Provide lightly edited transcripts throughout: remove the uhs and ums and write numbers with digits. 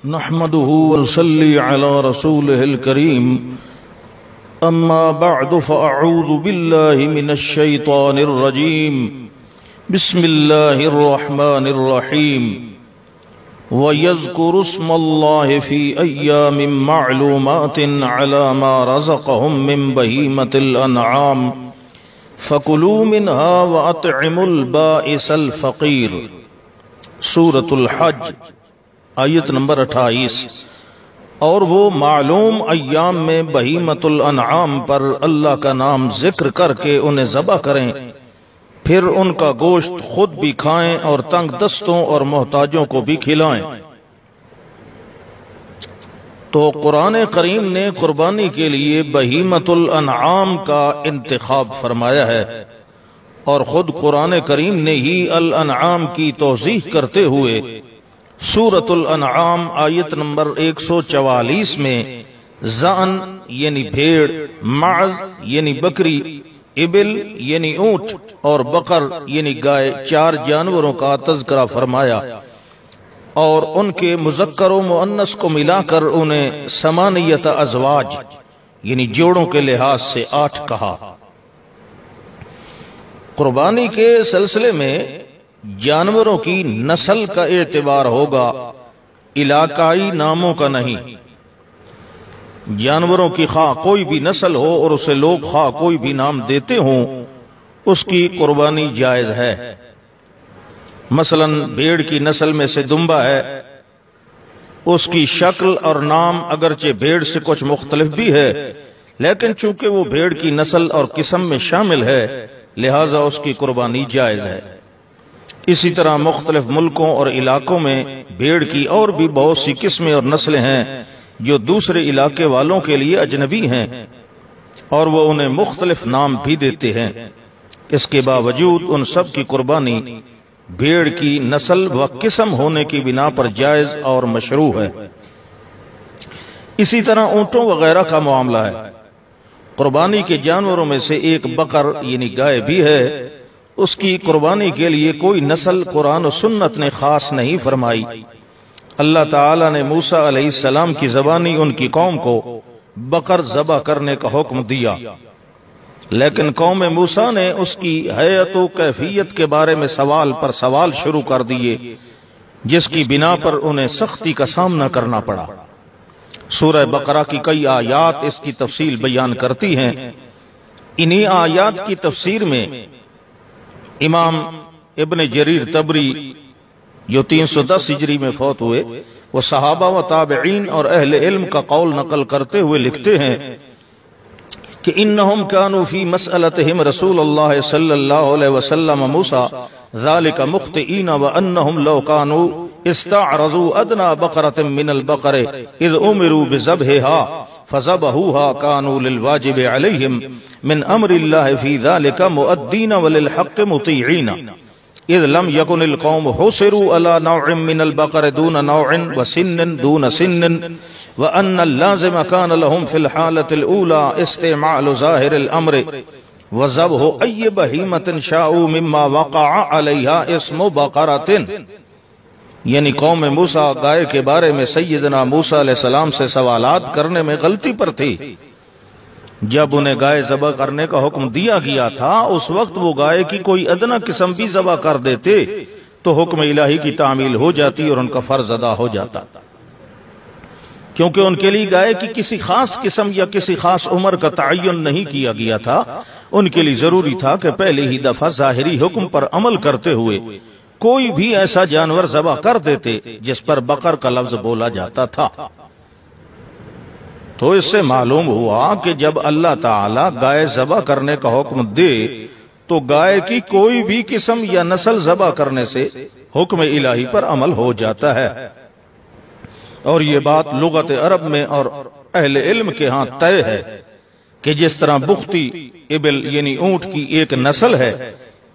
نحمده ونصلي على رسوله الكريم أما بعد فأعوذ بالله من الشيطان الرجيم بسم الله الرحمن الرحيم ويذكر اسم الله في أيام معلومات على ما رزقهم من بهيمة الأنعام فكلوا منها وأطعموا البائس الفقير سورة الحج آیت نمبر 28۔ اور وہ معلوم ایام میں بہیمۃ الانعام پر اللہ کا نام ذکر کر کے انہیں ذبح کریں، پھر ان کا گوشت خود بھی کھائیں اور تنگ دستوں اور محتاجوں کو بھی کھلائیں۔ تو قرآن کریم نے قربانی کے لیے بہیمۃ الانعام کا انتخاب فرمایا ہے، اور خود قرآن کریم نے ہی الانعام کی توضیح کرتے ہوئے سورۃ الانعام آیت نمبر 144 میں ضأن یعنی بھیڑ، معز یعنی بکری، ابل یعنی اونٹ اور بقر یعنی گائے، 4 جانوروں کا تذکرہ فرمایا، اور ان کے مذکر و مؤنث کو ملا کر انہیں 8 ازواج یعنی جوڑوں کے لحاظ سے 8 کہا۔ قربانی کے سلسلے میں جانوروں کی نسل کا اعتبار ہوگا، علاقائی ناموں کا نہیں۔ جانوروں کی خواہ کوئی بھی نسل ہو اور اسے لوگ خواہ کوئی بھی نام دیتے ہوں، اس کی قربانی جائز ہے۔ مثلا بھیڑ کی نسل میں سے دمبا ہے، اس کی شکل اور نام اگرچہ بھیڑ سے کچھ مختلف بھی ہے، لیکن چونکہ وہ بھیڑ کی نسل اور قسم میں شامل ہے لہذا اس کی قربانی جائز ہے۔ اسی طرح مختلف ملکوں اور علاقوں میں بھیڑ کی اور بھی بہت سی قسمیں اور نسلیں ہیں جو دوسرے علاقے والوں کے لیے اجنبی ہیں، اور وہ انہیں مختلف نام بھی دیتے ہیں۔ اس کے باوجود ان سب کی قربانی بھیڑ کی نسل و قسم ہونے کی بنا پر جائز اور مشروع ہے۔ اسی طرح اونٹوں وغیرہ کا معاملہ ہے۔ قربانی کے جانوروں میں سے ایک بقر یعنی گائے بھی ہے، اس کی قربانی کے لیے کوئی نسل قرآن و سنت نے خاص نہیں فرمائی۔ اللہ تعالی نے موسیٰ علیہ السلام کی زبانی ان کی قوم کو بقر ذبح کرنے کا حکم دیا، لیکن قوم موسیٰ نے اس کی حیت و کیفیت کے بارے میں سوال پر سوال شروع کر دیے، جس کی بنا پر انہیں سختی کا سامنا کرنا پڑا۔ سورہ بقرہ کی کئی آیات اس کی تفصیل بیان کرتی ہیں۔ انہی آیات کی تفسیر میں امام ابن جریر طبری جو 310 ہجری میں فوت ہوئے، وہ صحابہ و تابعین اور اہل علم کا قول نقل کرتے ہوئے لکھتے ہیں کہ انہم کانوا فی مسئلتہم رسول اللہ صلی اللہ علیہ وسلم موسیٰ ذالک مخطئین وانہم لو کانوا استعرضوا ادنا بقرۃ من البقر اذ امروا بذبحها فذبحوها كانوا للواجب عليهم من امر الله في ذلك مؤدين وللحق مطيعين اذ لم يكن القوم حصروا على نوع من البقر دون نوع وسن دون سن وان اللازم كان لهم في الحالة الاولى استعمال ظاهر الامر وذبح اي بهيمة شاءوا مما وقع عليها اسم بقرة۔ یعنی قوم موسیٰ گائے کے بارے میں سیدنا موسیٰ علیہ السلام سے سوالات کرنے میں غلطی پر تھی۔ جب انہیں گائے ذبح کرنے کا حکم دیا گیا تھا اس وقت وہ گائے کی کوئی ادنا قسم بھی ذبح کر دیتے تو حکم الہی کی تعمیل ہو جاتی اور ان کا فرض ادا ہو جاتا، کیونکہ ان کے لیے گائے کی کسی خاص قسم یا کسی خاص عمر کا تعین نہیں کیا گیا تھا۔ ان کے لیے ضروری تھا کہ پہلے ہی دفعہ ظاہری حکم پر عمل کرتے ہوئے کوئی بھی ایسا جانور ذبح کر دیتے جس پر بقر کا لفظ بولا جاتا تھا۔ تو اس سے معلوم ہوا کہ جب اللہ تعالی گائے ذبح کرنے کا حکم دے تو گائے کی کوئی بھی قسم یا نسل ذبح کرنے سے حکم الہی پر عمل ہو جاتا ہے، اور یہ بات لغت عرب میں اور اہل علم کے ہاں طے ہے کہ جس طرح بختی ابل یعنی اونٹ کی ایک نسل ہے،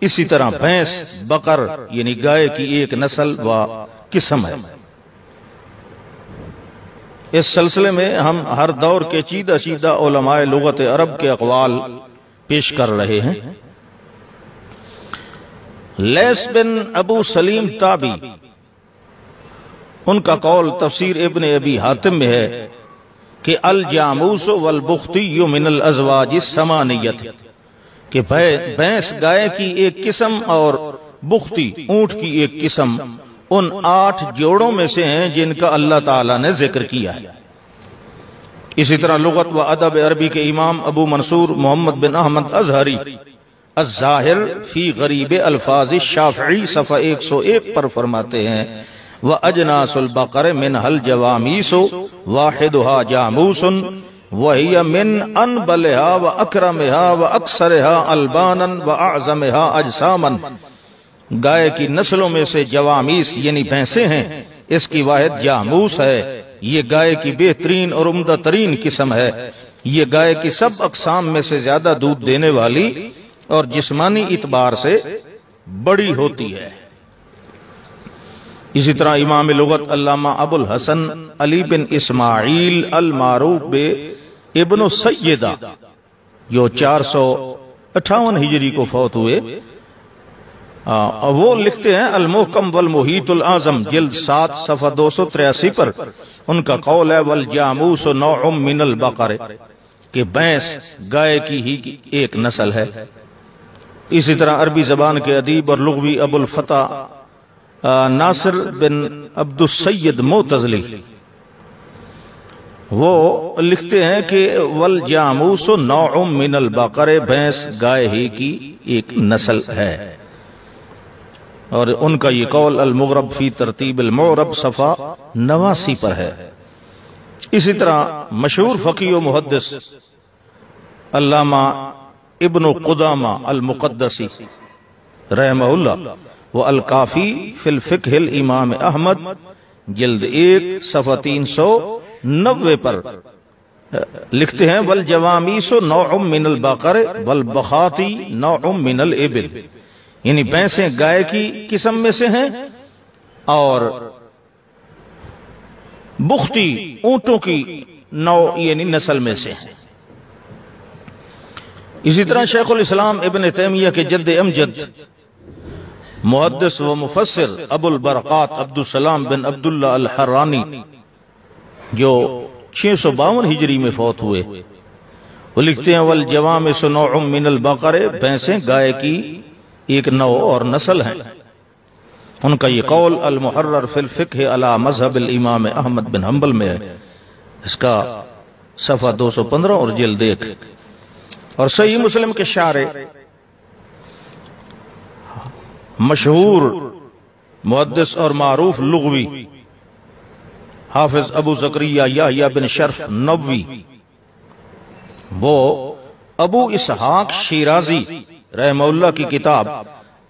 اسی طرح بھینس بقر یعنی گائے کی ایک نسل و قسم ہے۔ اس سلسلے میں ہم ہر دور کے چیدہ علماء لغت عرب کے اقوال پیش کر رہے ہیں۔ لیس بن ابو سلیم تابی ان کا قول تفسیر ابن ابی حاتم میں ہے کہ الجاموس والبختی من الازواج الثمانیت، کہ بھینس گائے کی ایک قسم اور بختی اونٹ کی ایک قسم ان 8 جوڑوں میں سے ہیں جن کا اللہ تعالیٰ نے ذکر کیا ہے۔ اسی طرح لغت و ادب عربی کے امام ابو منصور محمد بن احمد ازہری الظاہر فی غریب الفاظ الشافعی صفحہ 101 پر فرماتے ہیں وَأَجْنَاسُ الْبَقَرِ مِنْهَا الْجَوَامِيسُ وَاحِدُهَا جَامُوسٌ وَهِيَ مِنْ أَنْبَلِهَا وَأَكْرَمِهَا وَأَكْثَرِهَا أَلْبَانًا وَأَعْظَمِهَا أَجْسَامًا، گائے کی نسلوں میں سے جوامیس یعنی بھینسیں ہیں، اس کی واحد جاموس ہے، یہ گائے کی بہترین اور عمدہ ترین قسم ہے، یہ گائے کی سب اقسام میں سے زیادہ دودھ دینے والی اور جسمانی اعتبار سے بڑی ہوتی ہے۔ اسی طرح امام لغت علامہ ابو الحسن علی بن اسماعیل المعروف بے ابن السیدہ جو 458 ہجری کو فوت ہوئے، وہ لکھتے ہیں المحکم والمحیط العظم جلد 7 صفحہ 283 پر ان کا قول ہے والجاموس نوع من البقر، کہ بھینس گائے کی ہی ایک نسل ہے۔ اسی طرح عربی زبان کے ادیب اور لغوی ابو الفتح ناصر بن عبد السید معتزلی وہ لکھتے ہیں کہ والجاموس نوع من البقر، بھینس گائے ہی کی ایک نسل ہے، اور ان کا یہ قول المغرب فی ترتیب المعرب صفحہ 89 پر ہے۔ اسی طرح مشہور فقیہ و محدث علامہ ابن قدامہ المقدسی رحمہ اللہ وہ الکافی فی الفقہ الامام احمد جلد 1 صفحہ 390 پر لکھتے ہیں والجوامیس نوع من البقر والبخاتی نوع من الابل، یعنی بھینسیں گائے کی قسم میں سے ہیں اور بختی اونٹوں کی نوع یعنی نسل میں سے ہیں۔ اسی طرح شیخ الاسلام ابن تیمیہ کے جد امجد محدث و مفسر ابو البرقات عبد السلام بن عبداللہ الحرانی جو 652 ہجری میں فوت ہوئے، وہ لکھتے ہیں والجوامس نوع من البقر، بھینسیں گائے کی ایک نوع اور نسل ہیں۔ ان کا یہ قول المحرر فی الفقہ علی مذہب الامام احمد بن حنبل میں ہے، اس کا صفحہ 215 اور جلد 1۔ اور صحیح مسلم کے شارح مشہور محدث اور معروف لغوی حافظ ابو زکریا یحییٰ بن شرف نووی وہ ابو اسحاق شیرازی رحمہ اللہ کی کتاب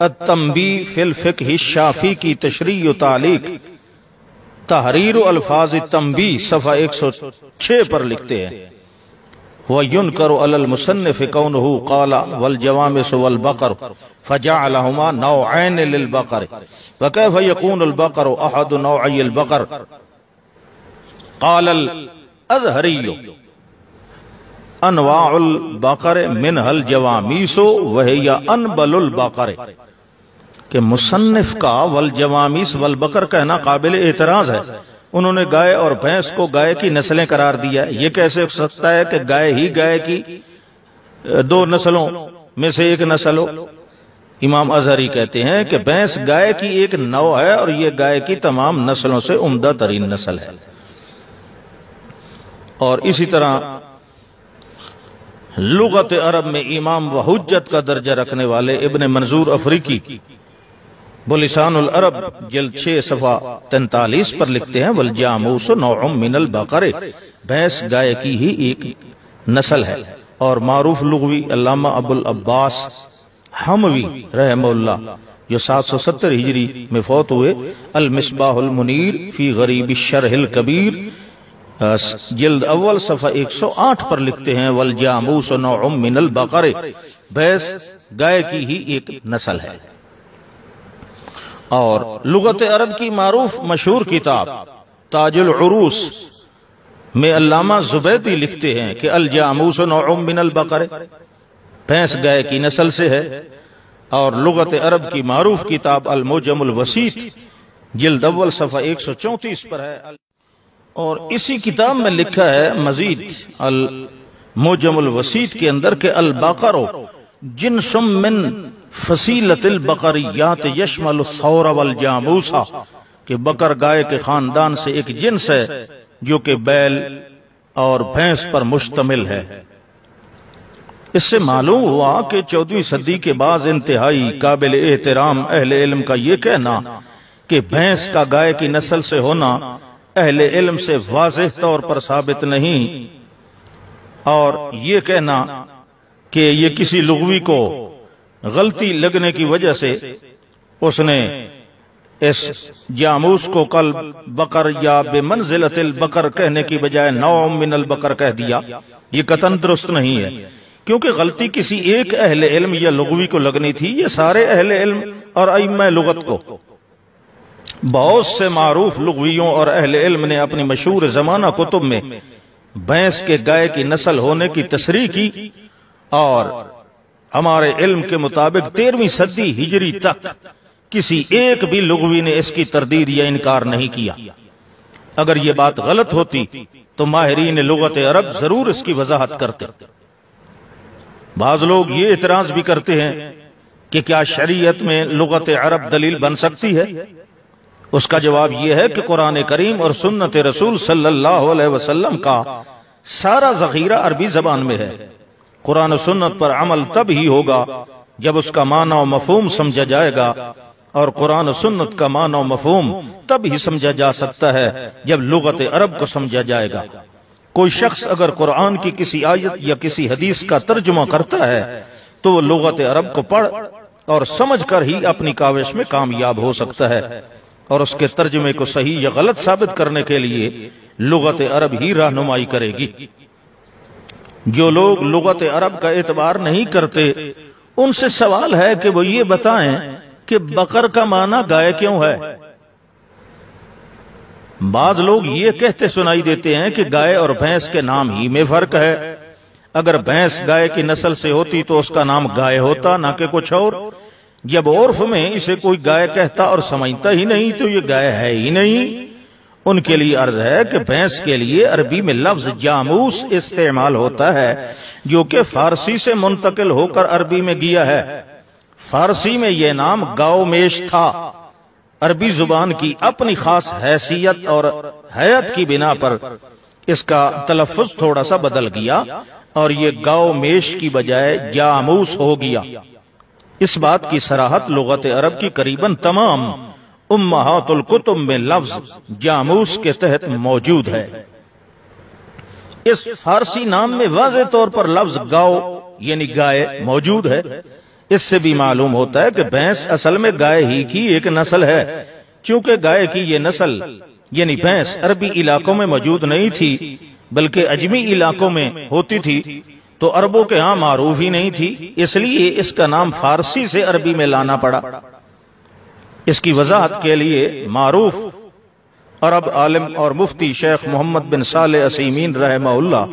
التنبیہ فی الفقہ الشافعی کی تشریح و تعلیق تحریر الفاظ التنبیہ صفحہ 106 پر لکھتے ہیں وَيُنْكَرُ عَلَى الْمُصَنِّفِ كَوْنُهُ قَالَ وَالْجَوَامِسُ وَالْبَقَرُ فَجَعَلَهُمَا نَوْعَيْنِ لِلْبَقَرِ وَكَيْفَ يَكُونُ الْبَقَرُ أَحَدُ نَوْعَيِ الْبَقَرِ قَالَ الْأَزْهَرِيُّ أَنْوَاعُ الْبَقَرِ مِنْهَا الْجَوَامِيسُ وَهِيَ أَنْبَلُ الْبَقَرِ، کہ مصنف کا والجواميس والبقر کہنا قابل اعتراض ہے، انہوں نے گائے اور بھینس کو گائے کی نسلیں قرار دیا، یہ کیسے ہو سکتا ہے کہ گائے ہی گائے کی 2 نسلوں میں سے ایک نسل ہو؟ امام ازہری کہتے ہیں کہ بھینس گائے کی ایک نوع ہے اور یہ گائے کی تمام نسلوں سے عمدہ ترین نسل ہے۔ اور اسی طرح لغت عرب میں امام و حجت کا درجہ رکھنے والے ابن منظور افریقی بلسان العرب جلد 6 صفحہ 43 پر لکھتے ہیں والجاموس نوع من البقر، بھینس گائے کی ہی ایک نسل ہے۔ اور معروف لغوی علامہ ابو العباس حموی رحمہ اللہ جو 770 ہجری میں فوت ہوئے المصباح المنیر فی غریب الشرح الکبیر جلد اول صفحہ 108 پر لکھتے ہیں والجاموس نوع من البقر، بھینس گائے کی ہی ایک نسل ہے۔ اور لغت عرب کی معروف مشہور کتاب تاج العروس میں علامہ زبیدی لکھتے ہیں کہ الجاموس نوع من البقر، بھینس گائے کی نسل سے ہے۔ اور لغت عرب کی معروف کتاب المعجم الوسیط جلد اول صفحہ 134 پر ہے۔ اور اسی کتاب میں لکھا ہے مزید الموجم الوسیط کے اندر کہ البقر جنس من فصیلۃ البقریات یشمل الثور والجاموس، کہ بکر گائے کے خاندان سے ایک جنس ہے جو کہ بیل اور بھینس پر مشتمل ہے۔ اس سے معلوم ہوا کہ 14ویں صدی کے بعض انتہائی قابل احترام اہل علم کا یہ کہنا کہ بھینس کا گائے کی نسل سے ہونا اہل علم سے واضح طور پر ثابت نہیں، اور یہ کہنا کہ یہ کسی لغوی کو غلطی لگنے کی وجہ سے اس نے اس جاموس کو کل بقر یا بمنزلت البقر کہنے کی بجائے نوع من البقر کہہ دیا، یہ قطعاً درست نہیں ہے، کیونکہ غلطی کسی ایک اہل علم یا لغوی کو لگنی تھی، یہ سارے اہل علم اور ائمہ لغت کو۔ بہت سے معروف لغویوں اور اہل علم نے اپنی مشہور زمانہ کتب میں بھینس کے گائے کی نسل ہونے کی تصریح کی، اور ہمارے علم کے مطابق 13ویں صدی ہجری تک کسی ایک بھی لغوی نے اس کی تردید یا انکار نہیں کیا۔ اگر یہ بات غلط ہوتی تو ماہرین لغت عرب ضرور اس کی وضاحت کرتے۔ بعض لوگ یہ اعتراض بھی کرتے ہیں کہ کیا شریعت میں لغت عرب دلیل بن سکتی ہے؟ اس کا جواب یہ ہے کہ قرآن کریم اور سنت رسول صلی اللہ علیہ وسلم کا سارا ذخیرہ عربی زبان میں ہے۔ قرآن و سنت پر عمل تب ہی ہوگا جب اس کا معنی و مفہوم سمجھا جائے گا، اور قرآن و سنت کا معنی و مفہوم تب ہی سمجھا جا سکتا ہے جب لغت عرب کو سمجھا جائے گا۔ کوئی شخص اگر قرآن کی کسی آیت یا کسی حدیث کا ترجمہ کرتا ہے تو وہ لغت عرب کو پڑھ اور سمجھ کر ہی اپنی کاوش میں کامیاب ہو سکتا ہے، اور اس کے ترجمے کو صحیح یا غلط ثابت کرنے کے لیے لغت عرب ہی رہنمائی کرے گی۔ جو لوگ لغت عرب کا اعتبار نہیں کرتے ان سے سوال ہے کہ وہ یہ بتائیں کہ بقر کا معنی گائے کیوں ہے؟ بعض لوگ یہ کہتے سنائی دیتے ہیں کہ گائے اور بھینس کے نام ہی میں فرق ہے، اگر بھینس گائے کی نسل سے ہوتی تو اس کا نام گائے ہوتا نہ کہ کچھ اور۔ جب عرف میں اسے کوئی گائے کہتا اور سمجھتا ہی نہیں تو یہ گائے ہے ہی نہیں۔ ان کے لیے عرض ہے کہ بھینس کے لیے عربی میں لفظ جاموس استعمال ہوتا ہے جو کہ فارسی سے منتقل ہو کر عربی میں گیا ہے۔ فارسی میں یہ نام گاؤ میش تھا، عربی زبان کی اپنی خاص حیثیت اور حیت کی بنا پر اس کا تلفظ تھوڑا سا بدل گیا اور یہ گاؤ میش کی بجائے جاموس ہو گیا۔ اس بات کی صراحت لغت عرب کی قریباً تمام امہات الکتب میں لفظ جاموس کے تحت موجود ہے۔ اس فارسی نام میں واضح طور پر لفظ گاؤ یعنی گائے موجود ہے۔ اس سے بھی معلوم ہوتا ہے کہ بھینس اصل میں گائے ہی کی ایک نسل ہے، چونکہ گائے کی یہ نسل یعنی بھینس عربی علاقوں میں موجود نہیں تھی بلکہ عجمی علاقوں میں ہوتی تھی، تو عربوں کے ہاں معروف ہی نہیں تھی، اس لیے اس کا نام فارسی سے عربی میں لانا پڑا۔ اس کی وضاحت کے لیے معروف عرب عالم اور مفتی شیخ محمد بن صالح عثیمین رحمہ اللہ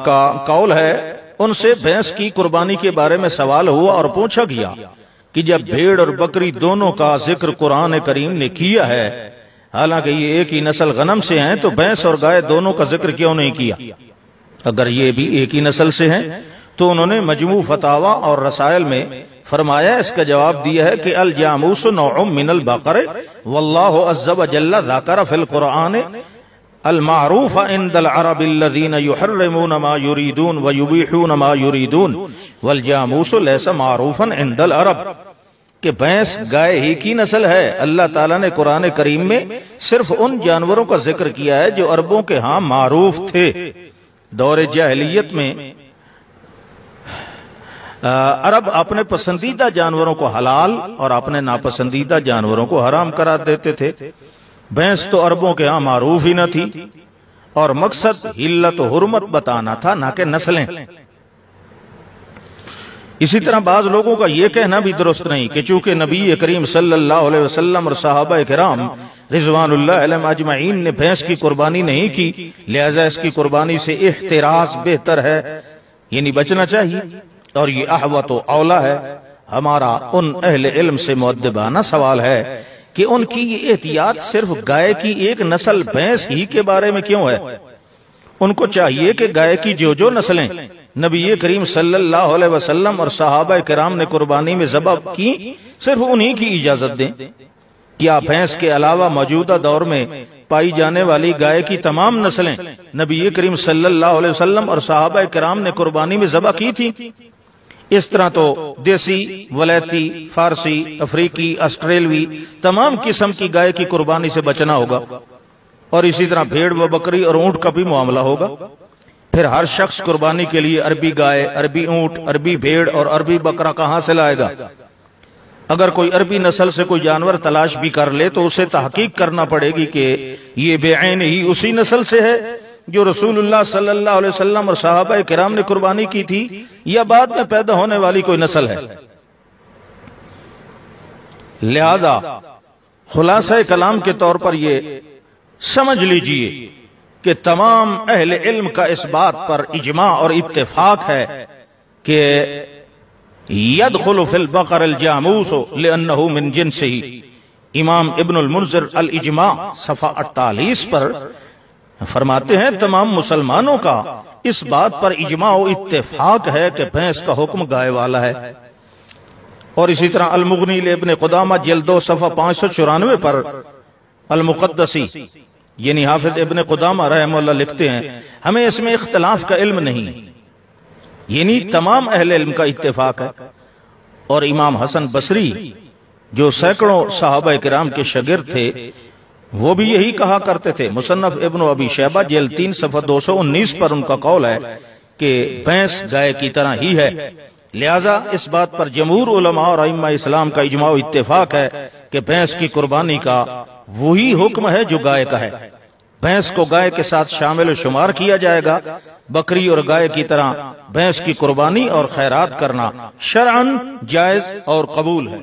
کا قول ہے، ان سے بھینس کی قربانی کے بارے میں سوال ہوا اور پوچھا گیا کہ جب بھیڑ اور بکری دونوں کا ذکر قرآن کریم نے کیا ہے، حالانکہ یہ ایک ہی نسل غنم سے ہیں، تو بھینس اور گائے دونوں کا ذکر کیوں نہیں کیا؟ اگر یہ بھی ایک ہی نسل سے ہیں تو انہوں نے مجموع فتاوی اور رسائل میں فرمایا، اس کا جواب دیا ہے کہ الجاموس نوع من البقر واللہ عز وجل ذکر فی القرآن المعروف عند العرب الذین یحرمون ما یریدون ویبیحون ما یریدون والجاموس لیس معروفا عند العرب، کہ بھینس گائے ہی کی نسل ہے۔ اللہ تعالیٰ نے قرآن کریم میں صرف ان جانوروں کا ذکر کیا ہے جو عربوں کے ہاں معروف تھے۔ دور جاہلیت میں عرب اپنے پسندیدہ جانوروں کو حلال اور اپنے ناپسندیدہ جانوروں کو حرام قرار دیتے تھے۔ بھینس تو عربوں کے ہاں معروف ہی نہ تھی، اور مقصد حلت و حرمت بتانا تھا نہ کہ نسلیں۔ اسی طرح بعض لوگوں کا یہ کہنا بھی درست نہیں کہ چونکہ نبی کریم صلی اللہ علیہ وسلم اور صحابہ کرام رضوان اللہ علیہم اجمعین نے بھینس کی قربانی نہیں کی، لہذا اس کی قربانی سے احتراز بہتر ہے، یعنی بچنا چاہیے، اور یہ احوط و اولا ہے۔ ہمارا ان اہل علم سے مؤدبانہ سوال ہے کہ ان کی یہ احتیاط صرف گائے کی ایک نسل بھینس ہی کے بارے میں کیوں ہے؟ ان کو چاہیے کہ گائے کی جو جو نسلیں نبی کریم صلی اللہ علیہ وسلم اور صحابہ کرام نے قربانی میں ذبح کی صرف انہی کی اجازت دیں۔ کیا بھینس کے علاوہ موجودہ دور میں پائی جانے والی گائے کی تمام نسلیں نبی کریم صلی اللہ علیہ وسلم اور صحابہ کرام نے قربانی میں ذبح کی تھی؟ اس طرح تو دیسی، ولایتی، فارسی، افریقی، آسٹریلوی تمام قسم کی گائے کی قربانی سے بچنا ہوگا، اور اسی طرح بھیڑ و بکری اور اونٹ کا بھی معاملہ ہوگا۔ پھر ہر شخص قربانی کے لیے عربی گائے، عربی اونٹ، عربی بھیڑ اور عربی بکرا کہاں سے لائے گا؟ اگر کوئی عربی نسل سے کوئی جانور تلاش بھی کر لے تو اسے تحقیق کرنا پڑے گی کہ یہ بعین ہی اسی نسل سے ہے جو رسول اللہ صلی اللہ علیہ وسلم اور صحابہ کرام نے قربانی کی تھی، یا بعد میں پیدا ہونے والی کوئی نسل ہے۔ لہذا خلاصہ کلام کے طور پر یہ سمجھ لیجئے کہ تمام اہل علم کا اس بات پر اجماع اور اتفاق ہے کہ يدخل في البقر الجاموس لأنه من جنسه۔ امام ابن المنذر الاجماع صفحہ 48 پر فرماتے ہیں تمام مسلمانوں کا اس بات پر اجماع و اتفاق ہے کہ بھینس کا حکم گائے والا ہے۔ اور اسی طرح المغنی لابن قدامہ جلد 2 صفحہ 594 پر المقدسی یعنی حافظ ابن قدامہ رحمہ اللہ لکھتے ہیں ہمیں اس میں اختلاف کا علم نہیں، یعنی تمام اہل علم کا اتفاق ہے۔ اور امام حسن بصری جو سینکڑوں صحابہ کرام کے شاگرد تھے وہ بھی یہی کہا کرتے تھے۔ مصنف ابن ابی شیبہ جلد 3 صفحہ 219 پر ان کا قول ہے کہ بھینس گائے کی طرح ہی ہے۔ لہذا اس بات پر جمہور علماء اور ائمہ اسلام کا اجماع و اتفاق ہے کہ بھینس کی قربانی کا وہی حکم ہے جو گائے کا ہے۔ بھینس کو گائے کے ساتھ شامل و شمار کیا جائے گا۔ بکری اور گائے کی طرح بھینس کی قربانی اور خیرات کرنا شرعاً جائز اور قبول ہے۔